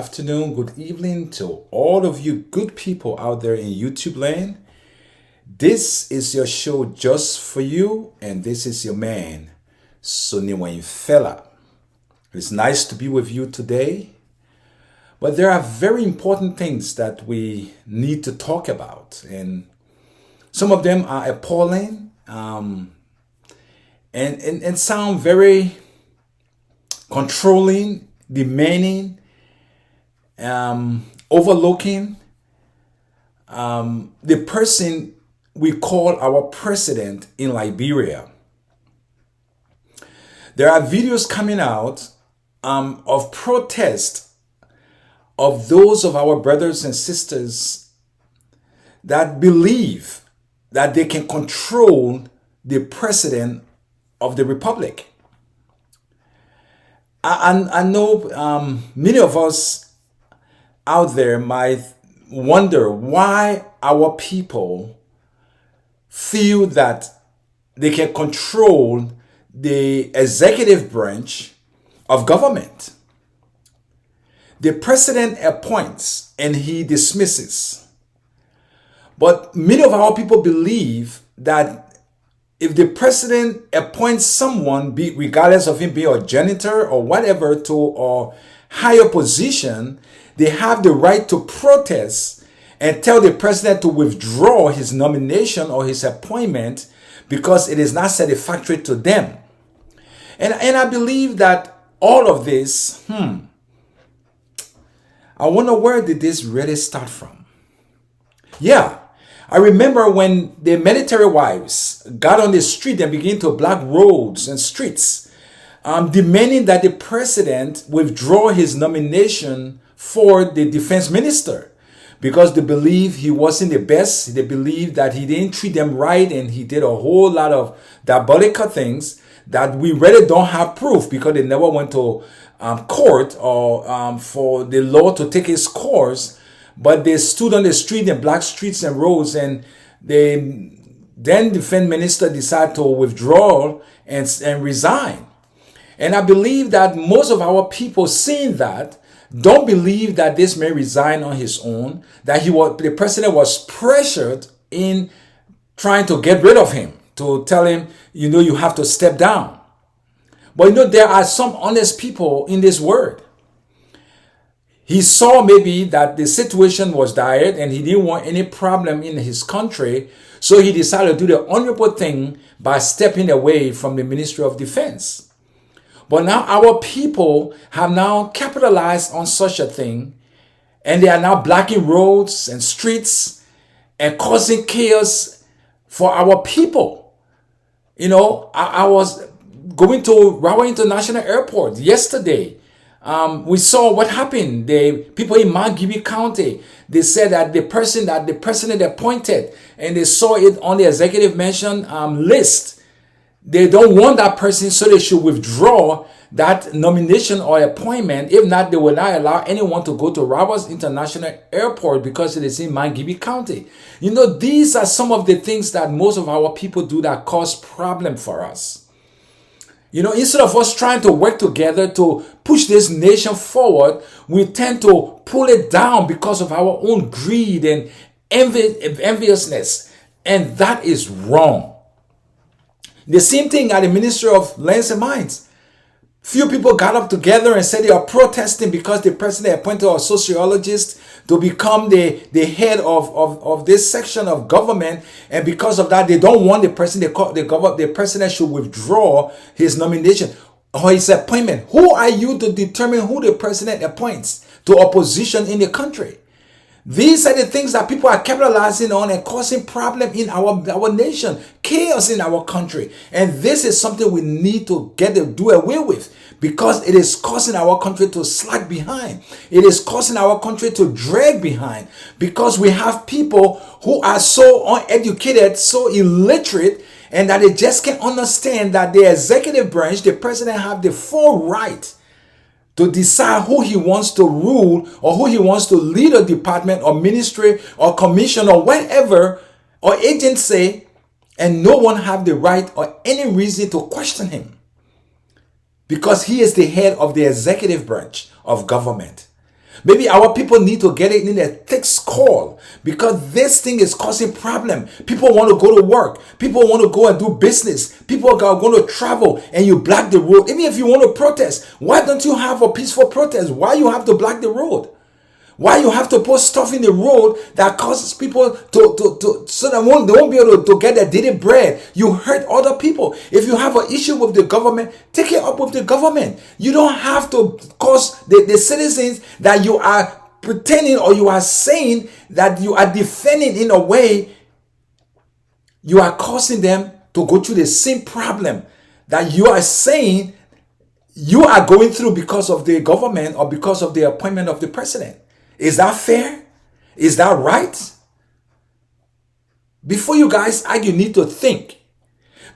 afternoon, good evening to all of you good people out there in YouTube land. This is your show just for you, and this is your man, Sonny Wayne Fella. It's nice to be with you today, but there are very important things that we need to talk about, and some of them are appalling and sound very controlling, demanding, overlooking the person we call our president in Liberia. There are videos coming out of protest of those of our brothers and sisters that believe that they can control the president of the republic. I know many of us out there might wonder why our people feel that they can control the executive branch of government. The president appoints and he dismisses. But many of our people believe that if the president appoints someone, regardless of him being a janitor or whatever, to a higher position, they have the right to protest and tell the president to withdraw his nomination or his appointment because it is not satisfactory to them. And I believe that all of this, I wonder, where did this really start from? Yeah. I remember when the military wives got on the street and began to block roads and streets, demanding that the president withdraw his nomination for the defense minister because they believe he wasn't the best. They believe that he didn't treat them right and he did a whole lot of diabolical things that we really don't have proof because they never went to court or for the law to take its course. But they stood on the street and blocked streets and roads, and the then defense minister decided to withdraw and resign. And I believe that most of our people seeing that don't believe that this man resigned on his own, that the president was pressured in trying to get rid of him, to tell him, you have to step down. But there are some honest people in this world. He saw maybe that the situation was dire and he didn't want any problem in his country. So he decided to do the honorable thing by stepping away from the Ministry of Defense. But now our people have now capitalized on such a thing, and they are now blocking roads and streets and causing chaos for our people. I was going to Rawa International Airport yesterday. We saw what happened. The people in Mount Gibby County, they said that the person that the president appointed, and they saw it on the executive mansion list, they don't want that person, so they should withdraw that nomination or appointment. If not, they will not allow anyone to go to Rawa International Airport because it is in Mount Gibby County. These are some of the things that most of our people do that cause problem for us. Instead of us trying to work together to push this nation forward, we tend to pull it down because of our own greed and enviousness. And that is wrong. The same thing at the Ministry of Lands and Mines. Few people got up together and said they are protesting because the president appointed a sociologist to become the head of this section of government, and because of that, they don't want the president. The president should withdraw his nomination or his appointment. Who are you to determine who the president appoints to a position in the country? These are the things that people are capitalizing on and causing problem in our nation, chaos in our country. And this is something we need to do away with, because it is causing our country to slack behind. It is causing our country to drag behind, because we have people who are so uneducated, so illiterate, and that they just can't understand that the executive branch, the president, have the full right to decide who he wants to rule or who he wants to lead a department or ministry or commission or whatever or agency, and no one have the right or any reason to question him, because he is the head of the executive branch of government. Maybe our people need to get it in a thick skull, because this thing is causing problem. People want to go to work. People want to go and do business. People are going to travel, and you block the road. Even if you want to protest, why don't you have a peaceful protest? Why you have to block the road? Why you have to put stuff in the road that causes people to so that they won't be able to get their daily bread? You hurt other people. If you have an issue with the government, take it up with the government. You don't have to cause the citizens that you are pretending or you are saying that you are defending in a way. You are causing them to go through the same problem that you are saying you are going through because of the government or because of the appointment of the president. Is that fair? Is that right? Before you guys argue, you need to think.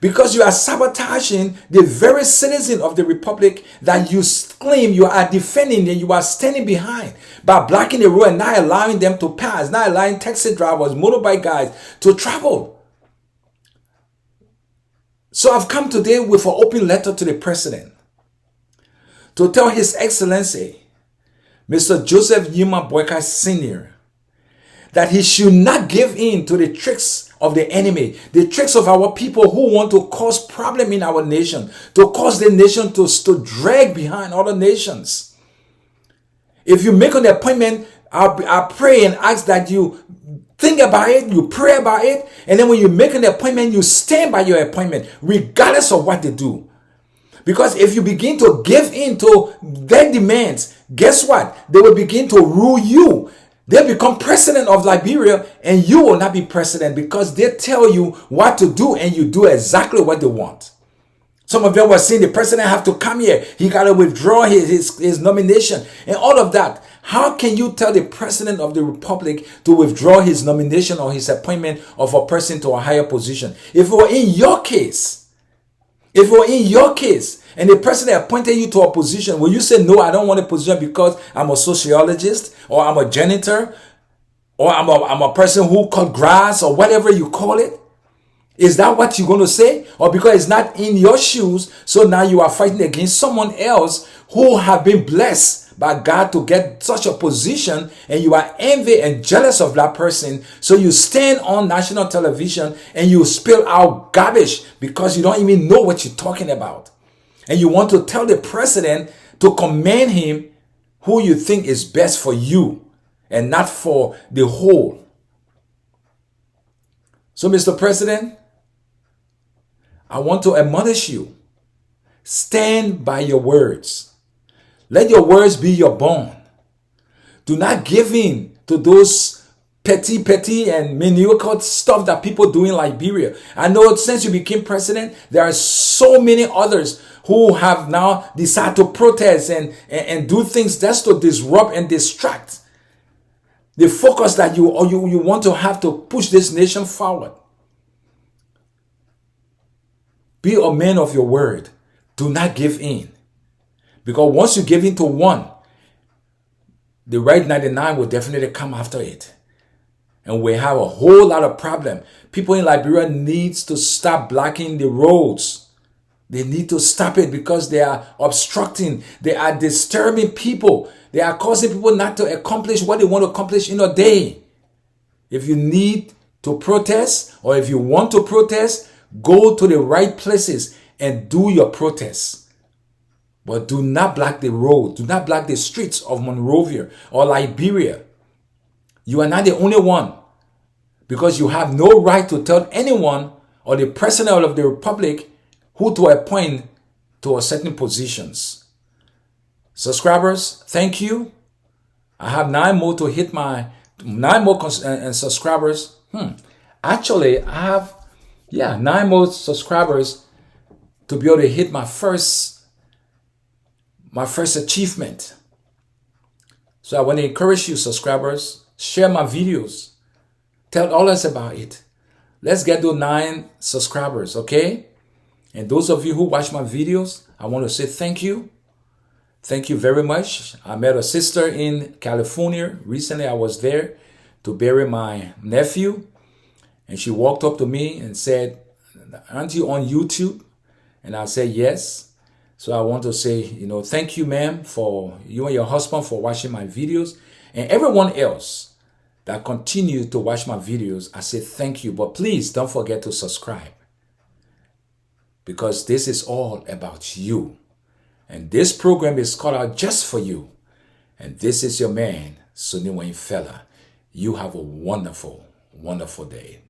Because you are sabotaging the very citizen of the republic that you claim you are defending and you are standing behind by blocking the road and not allowing them to pass, not allowing taxi drivers, motorbike guys to travel. So I've come today with an open letter to the president to tell His Excellency Mr. Joseph Yuma Boyka Sr., that he should not give in to the tricks of the enemy, the tricks of our people who want to cause problem in our nation, to cause the nation to drag behind other nations. If you make an appointment, I pray and ask that you think about it, you pray about it, and then when you make an appointment, you stand by your appointment, regardless of what they do. Because if you begin to give in to their demands, guess what? They will begin to rule you. They'll become president of Liberia, and you will not be president because they tell you what to do and you do exactly what they want. Some of them were saying the president have to come here. He got to withdraw his nomination and all of that. How can you tell the president of the republic to withdraw his nomination or his appointment of a person to a higher position? If it were in your case, and the president appointed you to a position, will you say, no, I don't want a position because I'm a sociologist or I'm a janitor or I'm a person who cut grass or whatever you call it? Is that what you're going to say? Or because it's not in your shoes, so now you are fighting against someone else who have been blessed by God to get such a position, and you are envy and jealous of that person. So you stand on national television and you spill out garbage because you don't even know what you're talking about. And you want to tell the president to commend him who you think is best for you and not for the whole. So, Mr. President, I want to admonish you. Stand by your words. Let your words be your bond. Do not give in to those petty and mediocre stuff that people do in Liberia. I know since you became president, there are so many others who have now decided to protest and do things just to disrupt and distract the focus that you want to have to push this nation forward. Be a man of your word. Do not give in. Because once you give in to one, the right 99 will definitely come after it. And we have a whole lot of problem. People in Liberia needs to stop blocking the roads. They need to stop it because they are obstructing. They are disturbing people. They are causing people not to accomplish what they want to accomplish in a day. If you need to protest or if you want to protest, go to the right places and do your protests. But do not block the road. Do not block the streets of Monrovia or Liberia. You are not the only one, because you have no right to tell anyone or the president of the republic who to appoint to a certain positions. Subscribers, thank you. I have 9 more to hit my 9 more subscribers. Actually, I have 9 more subscribers to be able to hit my first achievement. So I want to encourage you, subscribers, share my videos. Tell others about it. Let's get to 9 subscribers, okay? And those of you who watch my videos, I want to say thank you. Thank you very much. I met a sister in California. Recently, I was there to bury my nephew. And she walked up to me and said, "Aren't you on YouTube?" And I said, "Yes." So I want to say, thank you, ma'am, for you and your husband for watching my videos, and everyone else that continue to watch my videos. I say thank you, but please don't forget to subscribe, because this is all about you. And this program is called out just for you. And this is your man, Sunny Wayne Fella. You have a wonderful, wonderful day.